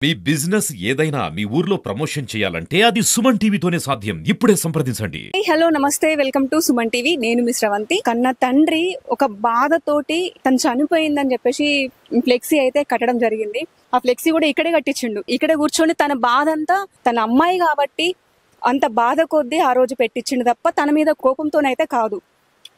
మీ business ఏదైనా మీ ఊర్లో promotion చేయాలంటే అది సుమన్ టీవీతోనే సాధ్యం. ఇప్పుడే సంప్రదించండి. హలో నమస్తే, వెల్కమ్ టు సుమన్ టీవీ. నేను మిస్ రవంతి. కన్న తండ్రి ఒక బాధతోటి తను చనిపోయిందని చెప్పేసి ఫ్లెక్సీ అయితే కట్టడం జరిగింది. ఆ ఫ్లెక్సీ కూడా ఇక్కడే కట్టించిండు. ఇక్కడే కూర్చొని తన బాధ అంతా, తన అమ్మాయి కాబట్టి అంత బాధ కొద్దీ ఆ రోజు పెట్టించిండు తప్ప తన మీద కోపంతోనైతే కాదు.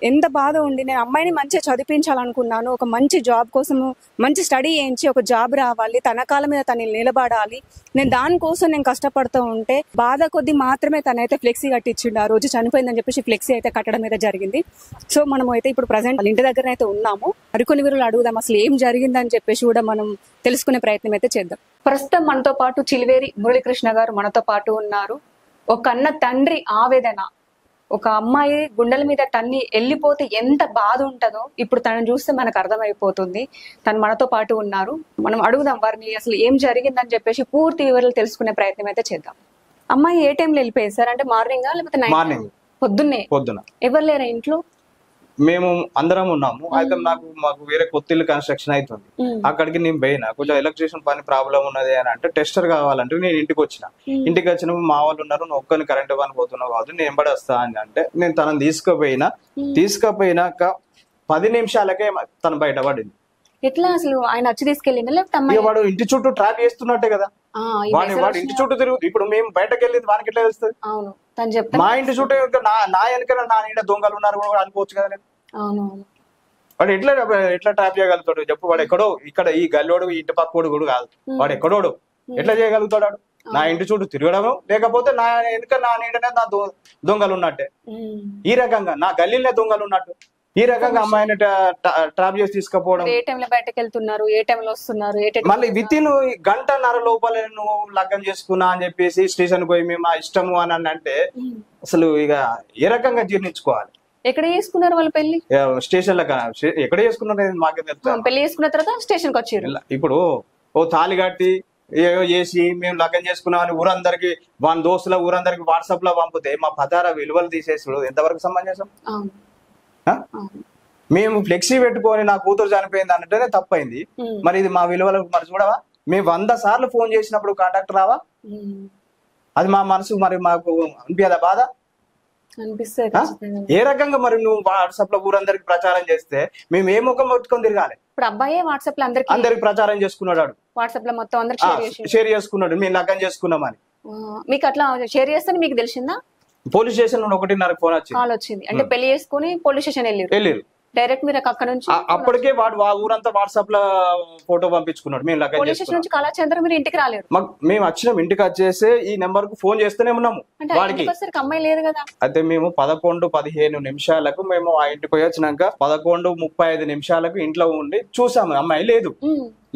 ఎంత బాధ ఉండి నేను అమ్మాయిని మంచిగా చదివించాలనుకున్నాను, ఒక మంచి జాబ్ కోసము మంచి స్టడీ చేయించి ఒక జాబ్ రావాలి, తన కాళ్ళ మీద తను నిలబడాలి, నేను దానికోసం నేను కష్టపడుతూ ఉంటే బాధ కొద్దీ మాత్రమే తనైతే ఫ్లెక్సీ కట్టించిండు. ఆ రోజు చనిపోయిందని చెప్పేసి ఫ్లెక్సీ అయితే కట్టడం అయితే జరిగింది. సో మనం అయితే ఇప్పుడు ప్రజెంట్ వాళ్ళ ఇంటి దగ్గర అయితే ఉన్నాము. మరికొన్ని వీరులు అడుగుదాం అసలు ఏం జరిగిందని చెప్పేసి కూడా మనం తెలుసుకునే ప్రయత్నం అయితే చేద్దాం. ప్రస్తుతం మనతో పాటు చిలివేరి మురళీకృష్ణ గారు మనతో పాటు ఉన్నారు. ఒక కన్న తండ్రి ఆవేదన, ఒక అమ్మాయి గుండెల మీద తన్ని వెళ్ళిపోతే ఎంత బాధ ఉంటుందో ఇప్పుడు తనను చూస్తే మనకు అర్థమైపోతుంది. తను మనతో పాటు ఉన్నారు. మనం అడుగుదాం వారిని అసలు ఏం జరిగిందని చెప్పేసి పూర్తి వివరాలు తెలుసుకునే ప్రయత్నం అయితే చేద్దాం. అమ్మాయి ఏ టైంలో వెళ్ళిపోయింది సార్? అంటే మార్నింగ్ లేకపోతే నైట్? పొద్దున్న. ఎవరు లేరా ఇంట్లో? మేము అందరం ఉన్నాము. అయితే మాకు వేరే కొత్త ఇల్లు కన్స్ట్రక్షన్ అవుతుంది. అక్కడికి నేను పోయినా, కొంచెం ఎలక్ట్రీషియన్ పని ప్రాబ్లం ఉన్నది అని అంటే టెస్టర్ కావాలంటే నేను ఇంటికి వచ్చినప్పుడు మా వాళ్ళు ఉన్నారు, నువ్వు ఒక్కని కరెంట్ పని పోతున్నావు కాదు, నేను ఎంబడి వస్తా అని అంటే నేను తనని తీసుకుపోయినాక 10 నిమిషాలకే తను బయటపడింది. ఎట్లా అసలు ఆయన వచ్చి తీసుకెళ్ళిందా లేకపోతే వాడు ఇంటి చుట్టూ ట్రాప్ చేస్తున్నట్టే కదా, వాడు ఇంటి చుట్టూ తిరుగుతుంది. ఇప్పుడు మేము బయటకు వెళ్ళింది వానికి ఎట్లా తెలుస్తుంది? మా ఇంటి చుట్టూ నా వెనక నా నీడ దొంగలు ఉన్నారు కూడా అనుకోవచ్చు కదా. వాడు ఎట్లా ట్రాప్ చేయగలుగుతాడు చెప్పు? వాడు ఎక్కడో ఇక్కడ ఈ గల్లోడు ఇంటి పక్కోడు కూడా కాదు, వాడు ఎక్కడోడు ఎట్లా చేయగలుగుతాడు? నా ఇంటి చుట్టూ తిరగడము, లేకపోతే నా వెనుక నా నీడనే నా దొంగలు ఉన్నట్టే. ఈ రకంగా నా గల్లీలో దొంగలు ఉన్నట్టు ఈ రకంగా అమ్మాయిని ట్రాప్ చేసి తీసుకుపోవడం. ఏ టైంలో బయటకు వెళ్తున్నారు, ఏ టైంలో వస్తున్నారు, మళ్ళీ వితిన్ గంటన్నర లోపల నువ్వు లగ్గం చేసుకున్నా అని చెప్పేసి స్టేషన్ పోయి మేము ఇష్టము అని అంటే అసలు ఇక ఏ రకంగా జీర్ణించుకోవాలి? ఎక్కడ చేసుకున్నారు వాళ్ళ పెళ్లి? స్టేషన్ లో. ఎక్కడ చేసుకున్నారు మాకే తెలుసు. పెళ్లి చేసుకున్న తర్వాత స్టేషన్ కి వచ్చారు. ఇప్పుడు ఓ తాళి కట్టి ఏవో చేసి మేము లగ్గం చేసుకున్నామని ఊరందరికి వాళ్ళ దోస్తుల ఊరందరికి వాట్సాప్ లో పంపితే మా పతార విలువలు తీసేసుడు ఎంతవరకు సమంజసం? మేము ఫ్లెక్సీ పెట్టుకొని నా కూతురు చనిపోయింది అన్నట్టునే తప్పైంది. మరి ఇది మా విలువలకు మరి చూడవా? మేము 100 సార్లు ఫోన్ చేసినప్పుడు కాంటాక్ట్ రావా? అది మా మనసు మరి మాకు అనిపించదా బాధ? ఏ రకంగా మరి నువ్వు వాట్సాప్ లో ఊరందరికి ప్రచారం చేస్తే మేము ఏ ముఖం పెట్టుకొని తిరగాలి? ఇప్పుడు అబ్బాయి వాట్సాప్ లో అందరికి ప్రచారం చేసుకున్నాడు, వాట్సాప్ లో మొత్తం అందరికి షేర్ చేసుకున్నాడు మేము లగ్గం చేసుకున్నామని. మీకు అట్లా షేర్ చేస్తే మీకు తెలిసిందా? పోలీస్ స్టేషన్ నుండి 1:30 ఫోన్ వచ్చింది. అంటే పెళ్లి చేసుకుని పోలీస్ స్టేషన్ వెళ్ళారు డైరెక్ట్. మీరు అక్కడ నుంచి అప్పటికే వాడు ఊరంతా వాట్సాప్ లో ఫోటో పంపించుకున్నాడు. మేము లగ్గం పోలీస్ స్టేషన్ నుంచి కళాచంద్ర మీరు ఇంటికి రాలేరు? మేము వచ్చినాం, ఇంటికి వచ్చేసి ఈ నెంబర్ కు ఫోన్ చేస్తూనే ఉన్నాము. వాడికి అమ్మాయి లేదు కదా. అయితే మేము 11:15 నిమిషాలకు మేము ఆ ఇంటికి పోయి వచ్చినాక 11:35 నిమిషాలకు ఇంట్లో ఉండి చూసాము అమ్మాయి లేదు.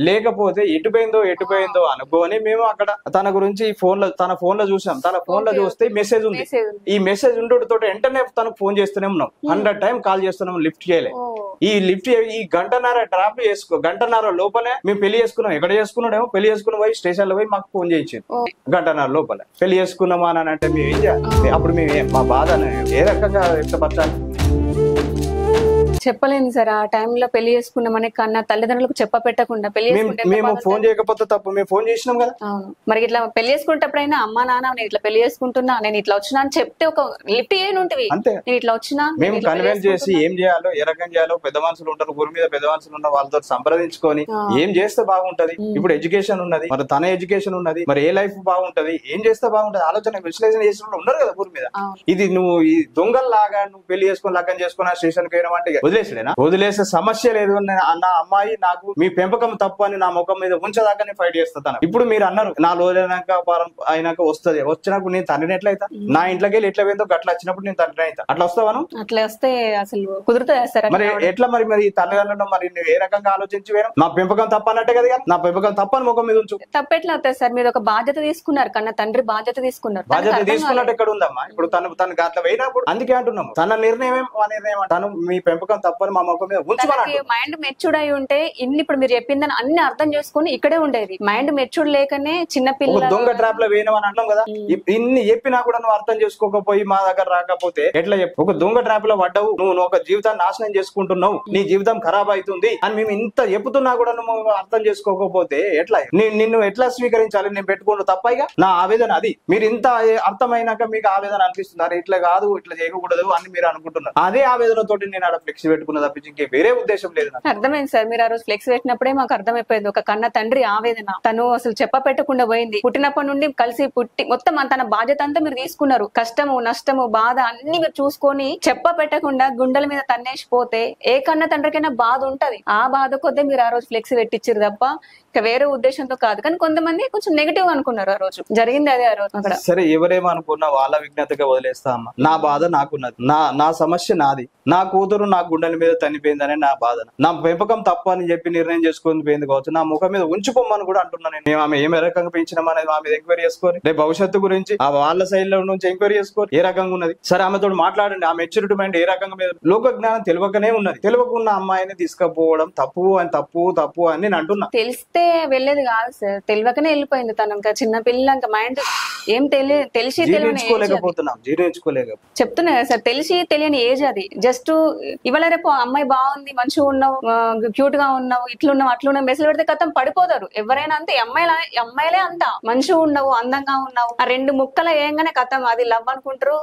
లేకపోతే ఎటు పోయిందో అనుకోని మేము అక్కడ తన గురించి తన ఫోన్ లో చూసాం. తన ఫోన్ లో చూస్తే మెసేజ్ ఉంది. ఈ మెసేజ్ ఉండటంతో వెంటనే తనకు ఫోన్ చేస్తూనే ఉన్నాం. 100 టైం కాల్ చేస్తున్నాం, లిఫ్ట్ చేయలే. ఈ గంటన్నర లోపలే మేము పెళ్లి చేసుకున్నాం. ఎక్కడ చేసుకున్నాడేమో పెళ్లి చేసుకుని పోయి స్టేషన్ లో పోయి మాకు ఫోన్ చేయించారు. గంటన్నర లోపల పెళ్లి చేసుకున్నామా అని అంటే మేము ఏం చేయాలి? అప్పుడు మేము మా బాధ ఏ రకంగా వ్యక్తపరచాలి? చెప్పలేను సార్. ఆ టైంలో పెళ్లి చేసుకున్నామని కన్నా తల్లిదండ్రులకు చెప్పపెట్టకుండా పెళ్లి మేము ఫోన్ చేయకపోతే తప్పు, మేము ఫోన్ చేసినాం కదా. మరి ఇట్లా పెళ్లి చేసుకునేటప్పుడైనా అమ్మా నాన్న నేను ఇట్లా పెళ్లి చేసుకుంటున్నా, నేను ఇట్లా వచ్చినా అని చెప్తే ఒక లిఫ్ట్ ఏనుంటివి. అంతే, నేను ఇట్లా వచ్చినా మేము కన్విన్స్ చేసి ఏం చేయాలో ఏ రకం చేయాలో పెద్ద మనుషులు ఉంటారు, ఊరి మీద పెద్ద మనుషులు ఉన్న వాళ్ళతో సంప్రదించుకొని ఏం చేస్తే బాగుంటది. ఇప్పుడు ఎడ్యుకేషన్ ఉన్నది, మరి తన ఎడ్యుకేషన్ ఉన్నది, మరి ఏ లైఫ్ బాగుంటది, ఏం చేస్తే బాగుంటది ఆలోచన విశ్లేషణ చేసిన వాళ్ళు ఉన్నారు కదా ఊరి మీద. ఇది నువ్వు ఈ దొంగల్లాగా నువ్వు పెళ్లి చేసుకొని లగ్గం చేసుకుని స్టేషన్ కి అంటే వదిలేసే సమస్య లేదు. నా అమ్మాయి నాకు మీ పెంపకం తప్పు అని నా ముఖం మీద ఉంచదాకానే ఫైట్ చేస్తాను. ఇప్పుడు మీరు అన్నారు నా రోజైనాక అయినాక వస్తుంది, వచ్చినప్పుడు నేను తండ్రిని ఎట్లయితా? నా ఇంట్లోకి వెళ్ళి ఎట్లా పోయిందో గట్ల వచ్చినప్పుడు నేను తండ్రిని అవుతా. అట్లా వస్తావాను? అట్లా వస్తే అసలు కుదురుతుంది. మరి ఎట్లా మరి తల్లిదండ్రులు మరి నువ్వు ఏ రకంగా ఆలోచించి వేరు? నా పెంపకం తప్ప అన్నట్టే కదా. నా పెంపకం తప్పని ముఖం మీద ఉంచు. తప్ప ఎట్లా అవుతుంది సార్? మీరు ఒక బాధ్యత తీసుకున్నారు, కన్నా తండ్రి బాధ్యత తీసుకున్నారు. బాధ్యత తీసుకున్నట్టు ఎక్కడ ఉందమ్మా? ఇప్పుడు తను అట్లా పోయినప్పుడు అందుకే అంటున్నాము తన నిర్ణయం తను మీ పెంపకం పెంపకం తప్పని మా ముఖం మీద ఉంచమని మైండ్ మెచ్యూర్డ్ అయి ఉంటే ఇన్ని ఇప్పుడు మీరు చెప్పిందని అన్ని అర్థం చేసుకుని ఇక్కడే ఉండేది. మైండ్ మెచ్యూర్డ్ లేకనే చిన్నపిల్ల దొంగ ట్రాప్ లో వేయనమని అంటాం కదా. ఇన్ని చెప్పినా కూడా నువ్వు అర్థం చేసుకోకపోయి మా దగ్గర రాకపోతే ఎట్లా చెప్పు? ఒక దొంగ ట్రాప్ లో పడ్డావు, నువ్వు ఒక జీవితాన్ని నాశనం చేసుకుంటున్నావు, నీ జీవితం ఖరాబ్ అవుతుంది అని మేము ఇంత చెబుతున్నా కూడా నువ్వు అర్థం చేసుకోకపోతే ఎట్లా? నిన్ను ఎట్లా స్వీకరించాలి? నేను పెట్టుకోండు తప్పైగా నా ఆవేదన అది. మీరు ఇంత అర్థమైనాక మీకు ఆవేదన అనిపిస్తుంది, అరే ఇట్లా కాదు ఇట్లా చేయకూడదు అని మీరు అనుకుంటున్నారు. అదే ఆవేదనతోటి నేను ఆడ ఫ్లెక్స్ పెట్టుకున్న తప్పించి ఇంకే వేరే ఉద్దేశం లేదు. అర్థమైంది సార్. మీరు ఆ రోజు ఫ్లెక్స్ పెట్టినప్పుడే మాకు అర్థమైపోయింది ఒక కన్న తండ్రి ఆవేదన. తను అసలు చెప్పపెట్టకుండా పోయింది. పుట్టినప్పటి నుండి కలిసి పుట్టి మొత్తం తన బాధ్యత అంతా మీరు తీసుకున్నారు. కష్టము నష్టము బాధ అన్ని మీరు చూసుకొని చెప్పపెట్టకుండా గుండెల మీద తన్నేసిపోతే ఏ కన్న తండ్రికైనా బాధ ఉంటది. ఆ బాధ కొద్దే మీరు ఆ రోజు ఫ్లెక్స్ పెట్టించారు తప్ప ఇక వేరే ఉద్దేశంతో కాదు. కానీ కొంతమంది కొంచెం నెగిటివ్ అనుకున్నారు. ఆ రోజు జరిగింది అదే. ఆ రోజు అక్కడ సరే ఎవరేమో అనుకున్నా వాళ్ళ విజ్ఞతగా వదిలేస్తా అమ్మా. నా బాధ నాకున్నది, నా సమస్య నాది. నా కూతురు నా గుండెల మీద తనిపోయిందనే నా బాధ. నా పెంపకం తప్ప అని చెప్పి నిర్ణయం చేసుకొని పోయింది కావచ్చు. నా ముఖం మీద ఉంచుకోమని కూడా అంటున్నాను. మేము ఆమె ఏ రకంగా పెంచినామనేది మా మీద ఎంక్వైరీ చేసుకొని రేపు భవిష్యత్తు గురించి ఆ వాళ్ళ సైడ్ లో నుంచి ఎంక్వైరీ చేసుకోరు ఏ రకంగా ఉన్నది. సరే ఆమెతో మాట్లాడండి. ఆ మెచ్యూరిటీ మైండ్ ఏ రకంగా మీద లోక జ్ఞానం తెలియకనే ఉన్నది. తెలియకున్న అమ్మాయిని తీసుకుపోవడం తప్పు అని నేను అంటున్నా. తెలిస్తే వెళ్ళేది కాదు సార్, తెలియకనే వెళ్ళిపోయింది తను. ఇంకా చిన్న పిల్ల ఇంకా మైండ్ ఏం తెలిసి జీర్ణించుకోలేకపోతున్నాం. చెప్తున్నా కదా సార్, తెలిసి తెలియని ఏజ్ అది. జస్ట్ ఇవాళ రేపు అమ్మాయి బాగుంది, మంచిగా ఉన్నావు, క్యూట్ గా ఉన్నావు, ఇట్లున్నావు అట్లున్నావు మెసేజ్ పెడితే కథం పడిపోతారు. ఎవరైనా అంతే. అమ్మాయిలే అంతా మంచిగా ఉండవు, అందంగా ఉన్నావు, ఆ రెండు ముక్కలు వేయంగానే కథం అది లవ్ అనుకుంటారు,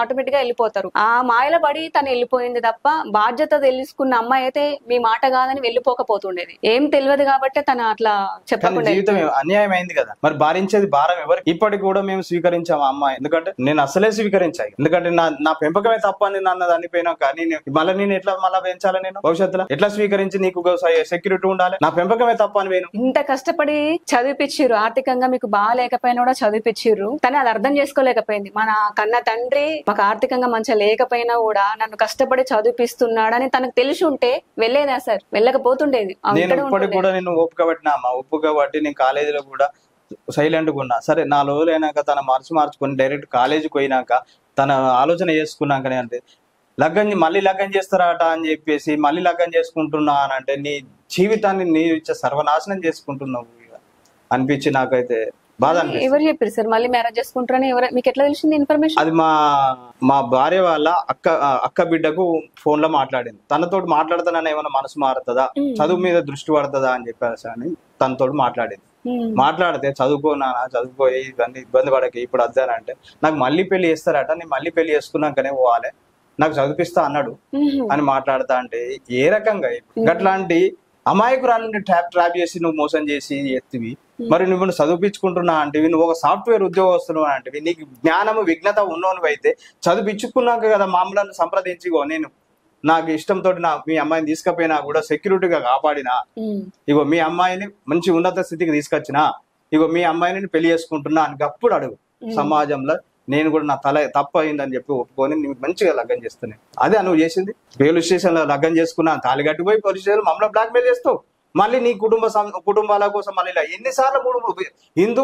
ఆటోమేటిక్ గా వెళ్ళిపోతారు. ఆ మాయల పడి తను వెళ్ళిపోయింది తప్ప బాధ్యత తెలుసుకున్న అమ్మాయి అయితే మీ మాట కాదని వెళ్ళిపోకపోతుండేది. ఏం తెలియదు కాబట్టి తను అట్లా చెప్పకుండా. జీవితం అన్యాయం అయింది కదా, మరి భరించేది భారం ఎవరు? ఇప్పటికి కూడా మేము స్వీకరించాము అమ్మాయి. ఎందుకంటే నేను అసలే స్వీకరించాను. ఎందుకంటే నా పెంపకమే తప్ప అని నన్ను అనిపోయినాక నేను ఎట్లా మళ్ళీ పెంచాలి? నేను భవిష్యత్తులో ఎట్లా స్వీకరించి నీకు సెక్యూరిటీ ఉండాలి? నా పెంపకమే తప్ప అని నేను ఇంత కష్టపడి చదివిపిచ్చిర్రు, ఆర్థికంగా మీకు బాగాలేకపోయినా కూడా చదివిపిచ్చిర్రు. కానీ అది అర్థం చేసుకోలేకపోయింది. మన కన్న తండ్రి మాకు ఆర్థికంగా మంచిగా లేకపోయినా కూడా నన్ను కష్టపడి చదివిపిస్తున్నాడని తనకు తెలిసి ఉంటే వెళ్ళేదా సార్? వెళ్ళకపోతుండేది. నేను ఇప్పటికి కూడా నేను ఓపిక బట్టి నేను కాలేజీలో కూడా సైలెంట్ గా ఉన్నా. సరే 4 రోజులు అయినాక తన మనసు మార్చుకొని డైరెక్ట్ కాలేజీకి పోయినాక తన ఆలోచన చేసుకున్నాకనే అంటే మళ్ళీ లగ్గం చేస్తారట అని చెప్పేసి మళ్ళీ లగ్గం చేసుకుంటున్నా అని అంటే నీ జీవితాన్ని నీ సర్వనాశనం చేసుకుంటున్నావు అనిపించి నాకైతే బాధ అనిపిస్తుంది. ఎవరు చెప్పారు సార్ మళ్ళీ మ్యారేజ్ చేసుకుంటారని? మీకు ఎట్లా తెలిసింది ఇన్ఫర్మేషన్? అది మా భార్య వాళ్ళ అక్క బిడ్డకు ఫోన్ లో మాట్లాడింది. తనతో మాట్లాడుతానని ఏమైనా మనసు మారుతుందా, చదువు మీద దృష్టి పడుతుందా అని చెప్పేసి అని తనతో మాట్లాడింది. మాట్లాడితే చదువుకోయి ఇవన్నీ ఇబ్బంది పడక ఇప్పుడు అద్దానంటే నాకు మళ్ళీ పెళ్లి చేస్తారట, నేను మళ్ళీ పెళ్లి చేసుకున్నాకనే పోవాలి, నాకు చదివిస్తా అన్నాడు అని మాట్లాడతా అంటే ఏ రకంగా అట్లాంటి అమాయకురాలని ట్రాప్ చేసి నువ్వు మోసం చేసి ఎత్తివి. మరి నువ్వు చదివించుకుంటున్నా అంటే నువ్వు ఒక సాఫ్ట్వేర్ ఉద్యోగస్తులు అంటే నీకు జ్ఞానము విఘ్నత ఉన్నోను అయితే చదివించుకున్నాక కదా మామూలు సంప్రదించి నేను నాకు ఇష్టంతో మీ అమ్మాయిని తీసుకపోయినా కూడా సెక్యూరిటీగా కాపాడినా, ఇగో మీ అమ్మాయిని మంచి ఉన్నత స్థితికి తీసుకొచ్చినా, ఇగో మీ అమ్మాయిని పెళ్లి చేసుకుంటున్నా అని అప్పుడు అడుగు. సమాజంలో నేను కూడా నా తల తప్పు అయిందని చెప్పి ఒప్పుకొని నీకు మంచిగా లగ్గం చేస్తున్నాను. అదే నువ్వు చేసింది. పోలీస్ స్టేషన్ లో లగ్గం చేసుకున్నా, తాళి కట్టిపోయి పోలీస్ స్టేషన్ మమ్మల్ని బ్లాక్ మెయిల్ చేస్తావు. మళ్ళీ నీ కుటుంబాల కోసం మళ్ళీ ఎన్నిసార్లు హిందూ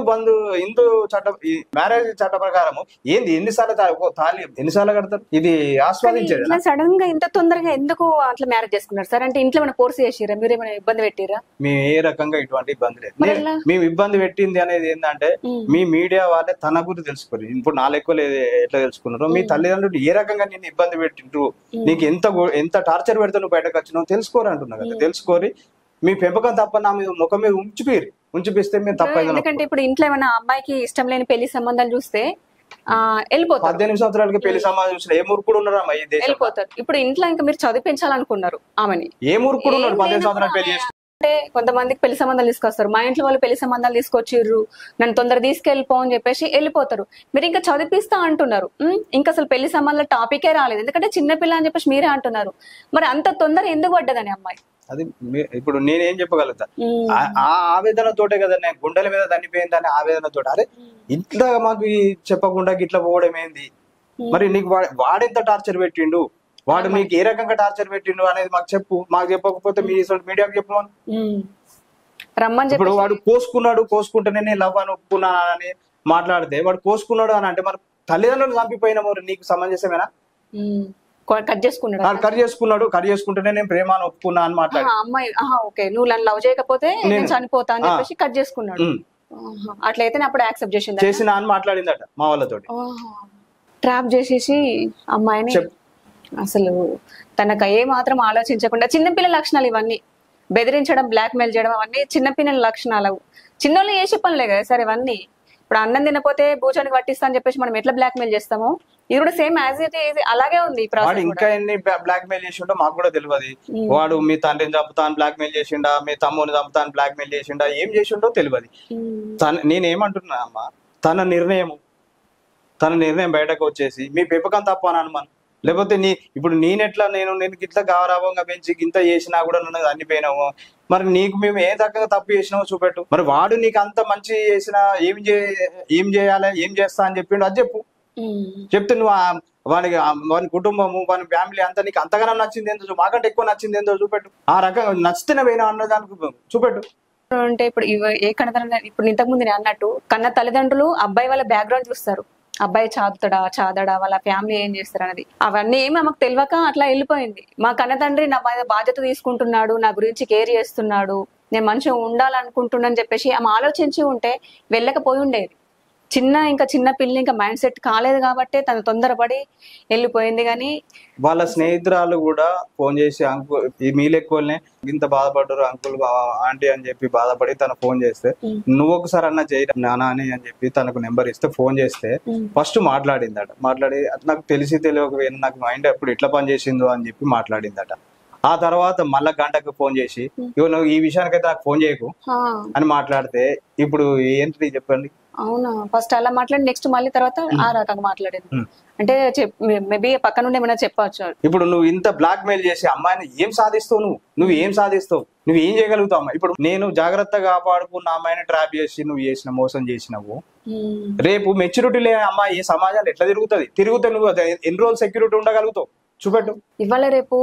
చట్ట మ్యారేజ్ చట్ట ప్రకారము ఏంది ఎన్నిసార్లు తాళి ఎన్నిసార్లు కడతారు? ఇది ఆస్వాదించేది. సడన్ గా ఇంత తొందరగా ఎందుకు అట్లా మ్యారేజ్ చేసుకున్నారు సార్? అంటే ఇంట్లో ఏమైనా ఫోర్స్ చేసిరా? మీరు ఏమైనా ఇబ్బంది పెట్టిరా? మేము ఏ రకంగా ఇటువంటి ఇబ్బంది లేదు. మేము ఇబ్బంది పెట్టింది అనేది ఏంటంటే మీ మీడియా వాళ్ళే తన గురించి తెలుసుకోరు. ఇప్పుడు నా లెక్కలు ఎట్లా తెలుసుకున్నారు? మీ తల్లిదండ్రులు ఏ రకంగా నేను ఇబ్బంది పెట్టింటూ నీకు ఎంత టార్చర్ పెడితే నువ్వు బయటకు వచ్చినావు తెలుసుకోరు అంటున్నా కదా. తెలుసుకోరి మీ పెంపకం తప్ప నా మీద ముఖం మీద ఉంచిపిస్తే మేము తప్పైంది. ఎందుకంటే ఇప్పుడు ఇంట్లో ఏమైనా అమ్మాయికి ఇష్టం లేని పెళ్లి సంబంధాలు చూస్తే వెళ్ళిపోతారు. 18 సంవత్సరాలకి పెళ్లి సంబంధం చూసిన ఏ మూర్ఖుడు ఉన్నారా వెళ్ళిపోతారు. ఇప్పుడు ఇంట్లో ఇంకా మీరు చదివించాలనుకున్నారు ఆమెని, ఏ మూర్ఖుడు ఉన్నాడు 18 సంవత్సరాలు పెళ్లి చేసి? అంటే కొంతమందికి పెళ్లి సంబంధాలు తీసుకొస్తారు. మా ఇంట్లో వాళ్ళు పెళ్లి సంబంధాలు తీసుకొచ్చిర్రు, నన్ను తొందర తీసుకెళ్ళిపో అని చెప్పేసి వెళ్ళిపోతారు. మీరు ఇంకా చదివిస్తా అంటున్నారు. ఇంకా అసలు పెళ్లి సంబంధాల టాపికే రాలేదు. ఎందుకంటే చిన్నపిల్ల అని చెప్పేసి మీరే అంటున్నారు. మరి అంత తొందర ఎందుకు పడ్డదని అమ్మాయి? అది ఇప్పుడు నేనేం చెప్పగలుగుతా? ఆ ఆవేదనతోటే కదా నేను గుండెల మీద తన్నిపోయిందని ఆవేదనతో. అరే ఇట్లా మాకు చెప్పకుండా ఇట్లా పోవడం ఏంది? మరి నీకు వాడెంత టార్చర్ పెట్టిండు, వాడు మీకు ఏ రకంగా టార్చర్ పెట్టిండు అనేది మాకు చెప్పు. మాకు చెప్పకపోతే మీ మీడియాకి చెప్పమని రమ్మని. ఇప్పుడు వాడు కోసుకుంటేనే నేను లవ్ అని ఒప్పుకున్నానని మాట్లాడితే వాడు కోసుకున్నాడు అని అంటే మరి తల్లిదండ్రులు చంపిపోయిన మరి నీకు సమంజసమేనా? కట్ చేసుకున్నాడు. కట్ చేసుకుంటేనే నేను ప్రేమ అని ఒప్పుకున్నా అని మాట్లాడి అమ్మాయి ఓకే నువ్వు నన్ను లవ్ చేయకపోతే నేను చనిపోతా అని చెప్పేసి కట్ చేసుకున్నాడు. అట్లయితే అప్పుడు యాక్సెప్ట్ చేసిన అని మాట్లాడిందట మా వాళ్ళతోటి. ట్రాప్ చేసేసి అమ్మాయిని అసలు తనకు ఏ మాత్రం ఆలోచించకుండా, చిన్నపిల్లల లక్షణాలు ఇవన్నీ, బెదిరించడం, బ్లాక్ మెయిల్ చేయడం, అవన్నీ చిన్నపిల్లల లక్షణాలు. చిన్నోళ్ళు చేసే పనులే కదా సార్ ఇవన్నీ. ఇప్పుడు అన్నం తినపోతే భూజానికి పట్టిస్తా అని చెప్పేసి మనం ఎట్లా బ్లాక్ మెయిల్ చేస్తామో, ఇది కూడా సేమ్ యాజ్ ఇట్ ఈజ్ అలాగే ఉంది. వాడు ఇంకా ఎన్ని బ్లాక్ మెయిల్ చేసిండో మాకు కూడా తెలియదు. వాడు మీ తండ్రిని చంపుతాను బ్లాక్ మెయిల్ చేసిండా, మీ తమ్ముని చంపుతాను బ్లాక్ మెయిల్ చేసిండా, ఏం చేసిండో తెలియదు. నేనేమంటున్నా అమ్మా, తన నిర్ణయం బయటకు వచ్చేసి మీ పెంపకం తప్ప అని అనుమానం. లేకపోతే ఇప్పుడు నేనెట్లా నేను ఇట్లా గారాభంగా పెంచి ఇంత చేసినా కూడా నన్ను అన్నిపోయినావు, మరి నీకు మేము ఏ రకంగా తప్పు చేసినావో చూపెట్టు. మరి వాడు నీకు అంత మంచి చేసినా ఏం చేయాలి, ఏం చేస్తా అని చెప్పిండు, అది చెప్పు. చెప్తే నువ్వు వాని కుటుంబము, వాని ఫ్యామిలీ అంతా నీకు అంతగానో నచ్చింది ఏందో, మాకంటే ఎక్కువ నచ్చింది ఏందో చూపెట్టు. ఆ రకంగా నచ్చితేనే పోయినా అన్నదానికి చూపెట్టు. అంటే ఇప్పుడు ఏ కన్నతనం, ఇప్పుడు ఇంతకు ముందు నేను అన్నట్టు కన్న తల్లిదండ్రులు అబ్బాయి వాళ్ళ బ్యాక్గ్రౌండ్ చూస్తారు. అబ్బాయి చాదడా వాళ్ళ ఫ్యామిలీ ఏం చేస్తారు అనేది, అవన్నీ ఏమి మాకు తెలియక అట్లా వెళ్ళిపోయింది. మా కన్న తండ్రి నా బాధ్యత తీసుకుంటున్నాడు, నా గురించి కేర్ చేస్తున్నాడు, నేను మంచిగా ఉండాలనుకుంటున్నాను చెప్పేసి ఆమె ఆలోచించి ఉంటే వెళ్ళకపోయి ఉండేది. చిన్న పిల్ల ఇంకా మైండ్ సెట్ కాలేదు కాబట్టి తను తొందరపడి వెళ్ళిపోయింది. కానీ వాళ్ళ స్నేహితురాలు కూడా ఫోన్ చేసి అంకుల్ మీ లెక్కనే ఇంత బాధపడ్డారు అంకుల్ ఆంటీ అని చెప్పి బాధపడి తన ఫోన్ చేస్తే, నువ్వు ఒకసారి అన్న చేయి నానా అని చెప్పి తనకు నెంబర్ ఇస్తే ఫోన్ చేస్తే ఫస్ట్ మాట్లాడిందట. మాట్లాడి నాకు తెలియకపోయినా నాకు మైండ్ ఎప్పుడు ఎట్లా పని చేసిందో అని చెప్పి మాట్లాడిందట. ఆ తర్వాత మళ్ళా గంటకు ఫోన్ చేసి నువ్వు ఈ విషయానికైతే నాకు ఫోన్ చేయకు అని మాట్లాడితే ఇప్పుడు ఏంటి చెప్పండి. అవునా, ఫస్ట్ అలా మాట్లాడి నెక్స్ట్ మళ్ళీ తర్వాత ఆ రకంగా మాట్లాడింది అంటే మేబీ పక్క నుండి ఏమైనా చెప్పచ్చు. ఇప్పుడు నువ్వు ఇంత బ్లాక్ మెయిల్ చేసి అమ్మాయిని ఏం సాధిస్తావు, నువ్వు ఏం సాధిస్తావు, నువ్వు ఏం చేయగలుగుతావు అమ్మా? ఇప్పుడు నేను జాగ్రత్తగా కాపాడుకున్న అమ్మాయిని ట్రాప్ చేసి నువ్వు మోసం చేసినావు, రేపు మెచ్యూరిటీ లేని అమ్మాయి ఈ సమాజాలు ఎట్లా తిరుగుతే నువ్వు ఎన్ని రోజులు సెక్యూరిటీ ఉండగలుగుతావు చూపెట్టు. ఇవాళ రేపు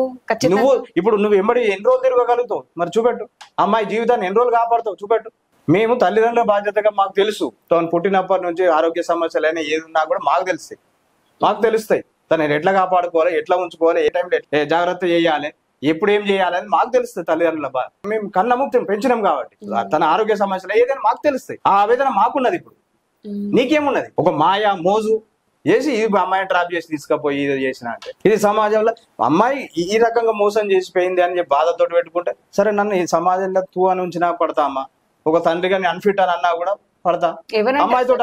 నువ్వు ఎంబడి ఎన్ని రోజులు తిరగగలుగుతావు మరి చూపెట్టు. అమ్మాయి జీవితాన్ని ఎన్ని రోజులు కాపాడుతావు చూపెట్టు. మేము తల్లిదండ్రుల బాధ్యతగా మాకు తెలుసు, తను పుట్టినప్పటి నుంచి ఆరోగ్య సమస్యలు అయినా ఏది ఉన్నా కూడా మాకు తెలుస్తాయి. తను ఎట్లా కాపాడుకోవాలి, ఎట్లా ఉంచుకోవాలి, ఏ టైంలో జాగ్రత్త చేయాలి, ఎప్పుడు ఏం చేయాలి అని మాకు తెలుస్తుంది. తల్లిదండ్రుల మేము కన్నము పెంచినాం కాబట్టి తన ఆరోగ్య సమస్యలు ఏదైనా మాకు తెలుస్తాయి. ఆ ఆవేదన మాకున్నది. ఇప్పుడు నీకేమున్నది? ఒక మాయా మోజు చేసి ఇది అమ్మాయిని ట్రాప్ చేసి తీసుకుపోయి ఇది చేసిన అంటే, ఇది సమాజంలో అమ్మాయి ఈ రకంగా మోసం చేసిపోయింది అని చెప్పి బాధతో పెట్టుకుంటే, సరే నన్ను ఈ సమాజంలో తూ అని ఉంచినా పడతా అమ్మా. ఒక తండ్రి గారిని అన్ఫిట్ అని అన్నా కూడా పడతా. అమ్మాయితో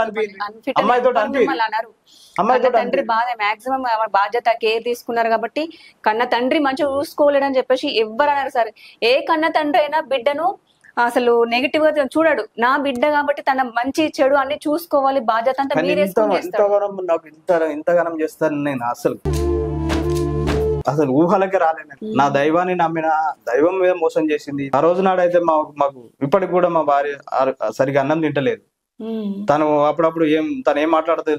తండ్రి బాధ మాక్సిమం బాధ్యత కేర్ తీసుకున్నారు కాబట్టి కన్న తండ్రి మంచిగా చూసుకోలేడని చెప్పేసి ఎవ్వరు అన్నారు సార్. ఏ కన్న తండ్రి అయినా బిడ్డను అసలు నెగిటివ్ గా చూడడు. నా బిడ్డ కాబట్టి తన మంచి చెడు అన్ని చూసుకోవాలి, బాధ్యత అంతా మీరే నాకు ఇంతగానం చేస్తాను నేను అసలు ఊహలకే రాలేను. నా దైవాన్ని నమ్మిన దైవం మీద మోసం చేసింది. ఆ రోజు నాడైతే మాకు ఇప్పటికి కూడా మా భార్య సరిగా అన్నం తింటలేదు. తను అప్పుడప్పుడు తను ఏం మాట్లాడుతూ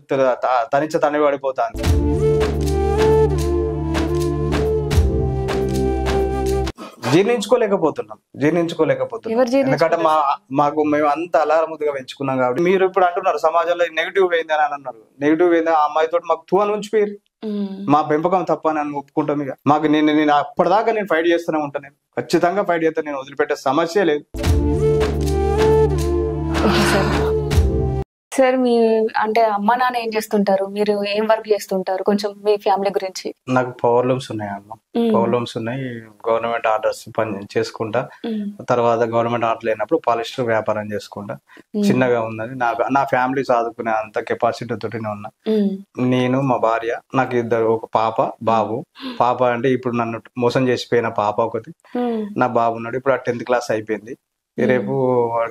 తనిచ్చ తనే పడిపోతాను. జీర్ణించుకోలేకపోతున్నాం. ఎందుకంటే మేము అంత అలారముద్దుగా పెంచుకున్నాం కాబట్టి. మీరు ఇప్పుడు అంటున్నారు సమాజంలో నెగిటివ్ పోయింది అని అన్నారు. నెగిటివ్ పోయింది ఆ అమ్మాయితో మాకు తూ అని ఉంచిపోయారు. మా పెంపకం తప్ప అని ఒప్పుకుంటాం. ఇక మాకు నేను అప్పటిదాకా నేను ఫైట్ చేస్తూనే ఉంటాను. నేను ఖచ్చితంగా ఫైట్ చేస్తాను. నేను వదిలిపెట్టే సమస్య లేదు. సార్ మీ అంటే అమ్మ నాన్న ఏం చేస్తుంటారు, మీరు ఏం వర్క్ చేస్తుంటారు, కొంచెం మీ ఫ్యామిలీ గురించి? నాకు పవర్ లూమ్స్ ఉన్నాయి అమ్మ. పవర్ లూమ్స్ ఉన్నాయి. గవర్నమెంట్ ఆర్డర్స్ పని చేసుకుంటా. తర్వాత గవర్నమెంట్ ఆర్డర్ లేనప్పుడు పాలిస్టర్ వ్యాపారం చేసుకుంటా. చిన్నగా ఉన్నది. నా ఫ్యామిలీ చదువుకునే అంత కెపాసిటీ తోటినే ఉన్నా. నేను మా భార్య, నాకు ఇద్దరు, ఒక పాప బాబు. పాప అంటే ఇప్పుడు నన్ను మోసం చేసిపోయిన పాప ఒకటి, నా బాబు ఉన్నాడు. ఇప్పుడు 10th క్లాస్ అయిపోయింది. రేపు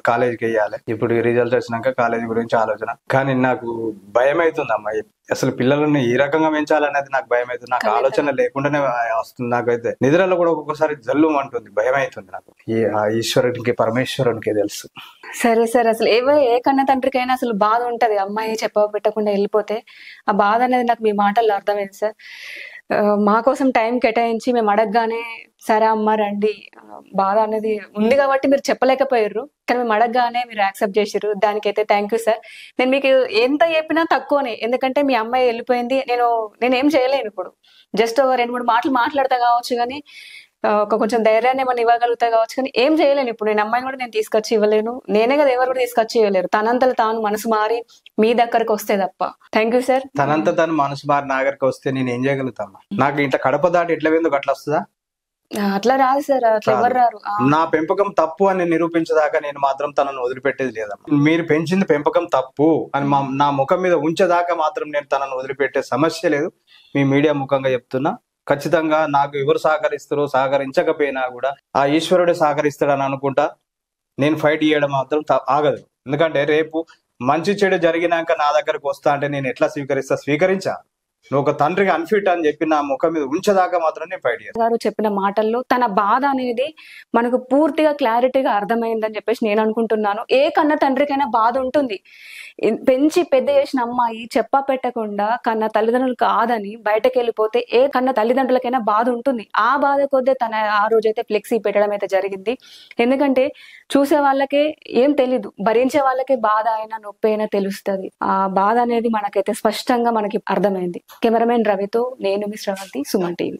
కాలేజీకి వెయ్యాలి. ఇప్పుడు రిజల్ట్ వచ్చినాక కాలేజీ గురించి ఆలోచన. కానీ నాకు భయం అవుతుంది అమ్మాయి. అసలు పిల్లలను ఏ రకంగా పెంచాలనేది నాకు భయం అవుతుంది. నాకు ఆలోచన లేకుండానే వస్తుంది. నాకైతే నిద్రలో కూడా ఒక్కొక్కసారి జల్లు అంటుంది, భయం అవుతుంది నాకు. ఈశ్వరునికి పరమేశ్వరునికి తెలుసు. సరే సార్, అసలు ఏ కన్న తండ్రికైనా అసలు బాధ ఉంటది. అమ్మాయి పెట్టకుండా వెళ్ళిపోతే ఆ బాధ అనేది నాకు మీ మాటల్లో అర్థమైంది సార్. మా కోసం టైం కేటాయించి మేము అడగగానే సరే అమ్మ రండి, బాధ అనేది ఉంది కాబట్టి మీరు చెప్పలేకపోయారు, కానీ మేము అడగగానే మీరు యాక్సెప్ట్ చేసారు. దానికైతే థ్యాంక్ యూ సార్. నేను మీకు ఎంత చెప్పినా తక్కువనే, ఎందుకంటే మీ అమ్మాయి వెళ్ళిపోయింది, నేనేం చేయలేను ఇప్పుడు. జస్ట్ 2-3 మాటలు మాట్లాడతా కావచ్చు, కానీ కొంచెం ధైర్యాన్ని ఏమైనా ఇవ్వగలుగుతా కావచ్చు, కానీ ఏం చేయలేను ఇప్పుడు. నేను అమ్మాయిని కూడా నేను తీసుకొచ్చి ఇవ్వలేను, నేనే కదా ఎవరు కూడా తీసుకొచ్చి ఇవ్వలేరు. తనంతలో తాను మనసు మారి మీ దగ్గరకు వస్తే తప్ప. Thank you sir. తనంత తను మనసు మారి నా దగ్గరికి వస్తే నేను ఏం చేయగలుగుతామా? నాకు ఇంత కడప దాటి ఎట్లా ఎందుకు అట్లా వస్తుందా? అట్లా రాదు సార్, అట్లా ఎవరు రారు. నా పెంపకం తప్పు అని నిరూపించదాకా నేను మాత్రం తనను వదిలిపెట్టేది లేదమ్మా. మీరు పెంచింది పెంపకం తప్పు అని నా ముఖం మీద ఉంచేదాకా మాత్రం నేను తనను వదిలిపెట్టే సమస్య లేదు. మీ మీడియా ముఖంగా చెప్తున్నా, ఖచ్చితంగా నాకు ఎవరు సహకరిస్తారో సహకరించకపోయినా కూడా ఆ ఈశ్వరుడు సహకరిస్తాడని అనుకుంటా. నేను ఫైట్ చేయడం మాత్రం ఆగదు. ఎందుకంటే రేపు మంచి చెడు జరిగినాక నా దగ్గరకు వస్తా అంటే నేను ఎట్లా స్వీకరించా. నువ్వు ఒక తండ్రికి అన్ఫిట్ అని చెప్పి నా ముఖం మీద ఉంచేదాకా మాత్రం నేను ఫైట్ చేస్తాను. గారు చెప్పిన మాటల్లో తన బాధ అనేది మనకు పూర్తిగా క్లారిటీగా అర్థమైందని చెప్పేసి నేను అనుకుంటున్నాను. ఏ కన్న తండ్రికైనా బాధ ఉంటుంది. పెంచి పెద్ద చేసిన అమ్మాయి చెప్పా పెట్టకుండా కన్న తల్లిదండ్రులు కాదని బయటకు వెళ్ళిపోతే ఏ కన్న తల్లిదండ్రులకైనా బాధ ఉంటుంది. ఆ బాధ కొద్దే తన ఆ రోజైతే ఫ్లెక్సీ పెట్టడం అయితే జరిగింది. ఎందుకంటే చూసే వాళ్ళకే ఏం తెలీదు, భరించే వాళ్ళకే బాధ అయినా నొప్పి అయినా తెలుస్తుంది. ఆ బాధ అనేది మనకైతే స్పష్టంగా మనకి అర్థమైంది. కెమెరామెన్ రవితో నేను మీ శ్రవంతి, సుమన్ టీవీ.